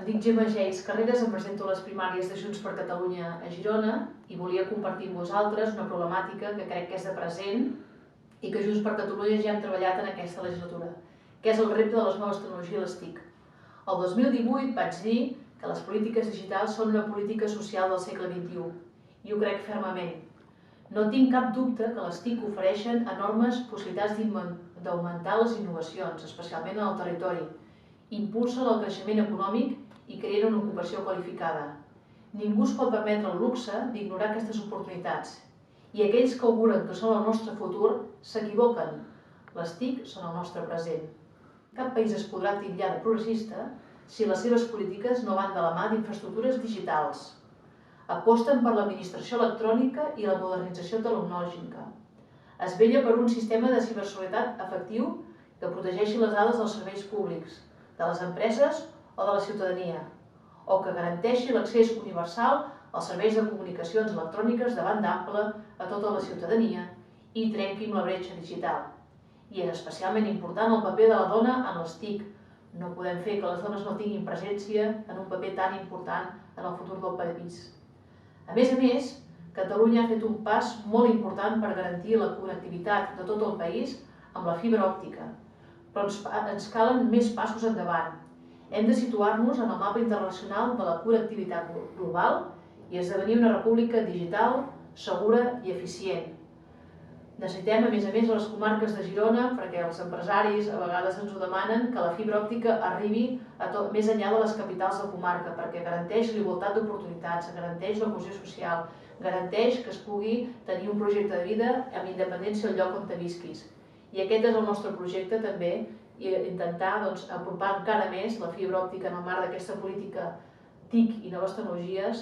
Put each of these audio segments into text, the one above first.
Em dic Gemma Geis Carreras, em presento a les primàries de Junts per Catalunya a Girona i volia compartir amb vosaltres una problemàtica que crec que és de present i que Junts per Catalunya ja hem treballat en aquesta legislatura, que és el repte de les noves tecnologies i les TIC. El 2018 vaig dir que les polítiques digitals són una política social del segle XXI i ho crec fermament. No tinc cap dubte que les TIC ofereixen enormes possibilitats d'augmentar les innovacions, especialment en el territori, impulsen el creixement econòmic i creen una ocupació qualificada. Ningú es pot permetre el luxe d'ignorar aquestes oportunitats i aquells que auguren que són el nostre futur s'equivoquen. Les TIC són el nostre present. Cap país es podrà titllar de progressista si les seves polítiques no van de la mà d'infraestructures digitals. Aposten per l'administració electrònica i la modernització tecnològica. Es vetlla per un sistema de ciberseguretat efectiu que protegeixi les dades dels serveis públics, de les empreses o de la ciutadania, o que garanteixi l'accés universal als serveis de comunicacions electròniques de banda ampla a tota la ciutadania i trenqui amb la bretxa digital. I és especialment important el paper de la dona en les TIC. No podem fer que les dones no tinguin presència en un paper tan important en el futur del país. A més, Catalunya ha fet un pas molt important per garantir la connectivitat de tot el país amb la fibra òptica, però ens calen més passos endavant. Hem de situar-nos en el mapa internacional de la connectivitat global i esdevenir una república digital, segura i eficient. Necessitem, a més, a les comarques de Girona, perquè els empresaris a vegades ens ho demanen, que la fibra òptica arribi més enllà de les capitals de comarca, perquè garanteix l'igualtat d'oportunitats, garanteix la cohesió social, garanteix que es pugui tenir un projecte de vida amb independència del lloc on te visquis. I aquest és el nostre projecte també, i intentar apropar encara més la fibra òptica en el marc d'aquesta política TIC i noves tecnologies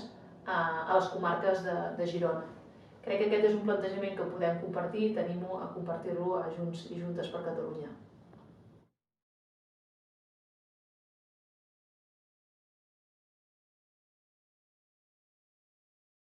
a les comarques de Girona. Crec que aquest és un plantejament que podem compartir i tenim a compartir-lo a Junts i Juntes per Catalunya.